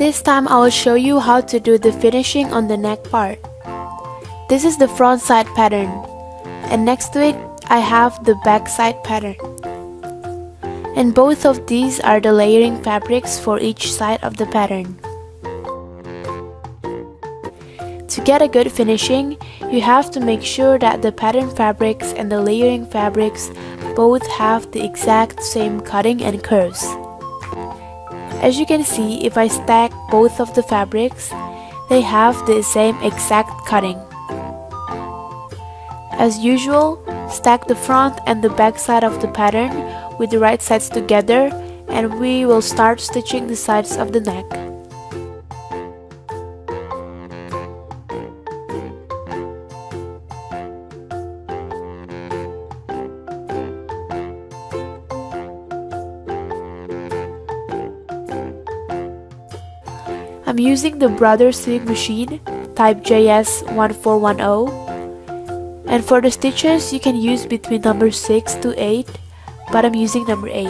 This time I will show you how to do the finishing on the neck part. This is the front side pattern, and next to it I have the back side pattern. And both of these are the layering fabrics for each side of the pattern. To get a good finishing, you have to make sure that the pattern fabrics and the layering fabrics both have the exact same cutting and curves. As you can see, if I stack both of the fabrics, they have the same exact cutting. As usual, stack the front and the back side of the pattern with the right sides together, and we will start stitching the sides of the neck. I'm using the Brother sewing machine type JS1410, and for the stitches you can use between number 6 to 8, but I'm using number 8.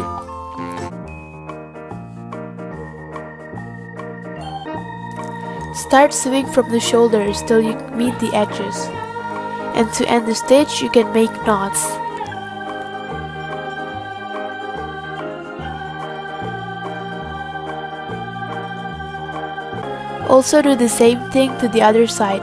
Start sewing from the shoulders till you meet the edges, and to end the stitch you can make knots. Also do the same thing to the other side.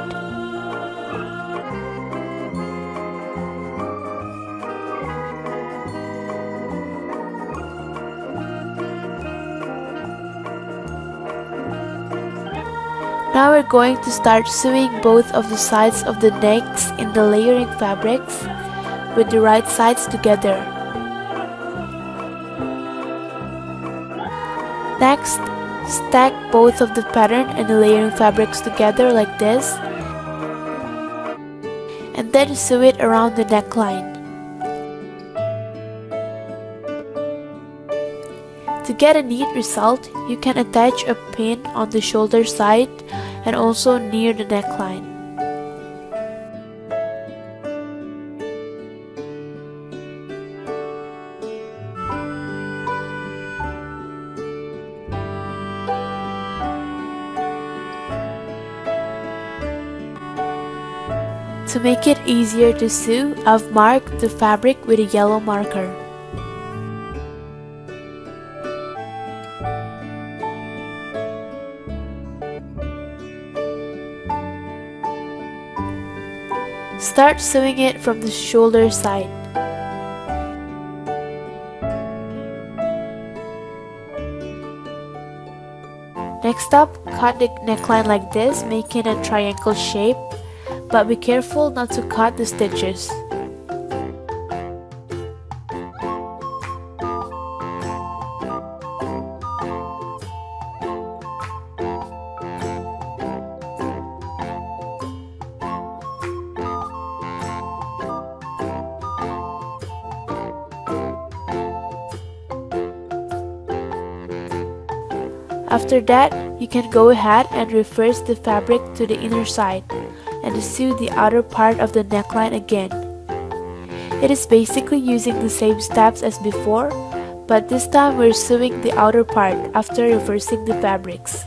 Now we're going to start sewing both of the sides of the necks in the layering fabrics with the right sides together. Next, stack both of the pattern and the layering fabrics together like this, and then sew it around the neckline. To get a neat result, you can attach a pin on the shoulder side and also near the neckline. To make it easier to sew, I've marked the fabric with a yellow marker. Start sewing it from the shoulder side. Next up, cut the neckline like this, making a triangle shape, but be careful not to cut the stitches. After that, you can go ahead and reverse the fabric to the inner side and sew the outer part of the neckline again. It is basically using the same steps as before, but this time we're sewing the outer part after reversing the fabrics.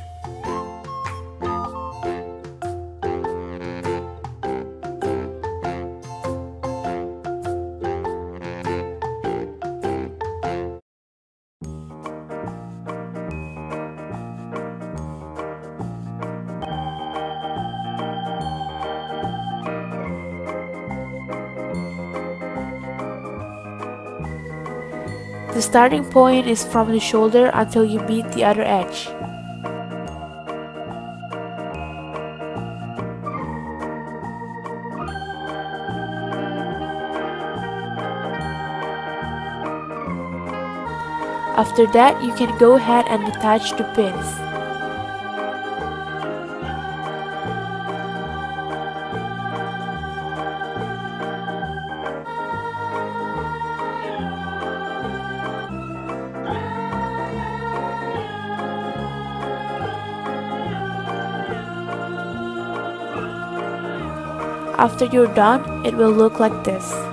The starting point is from the shoulder until you meet the other edge. After that, you can go ahead and attach the pins. After you're done, it will look like this.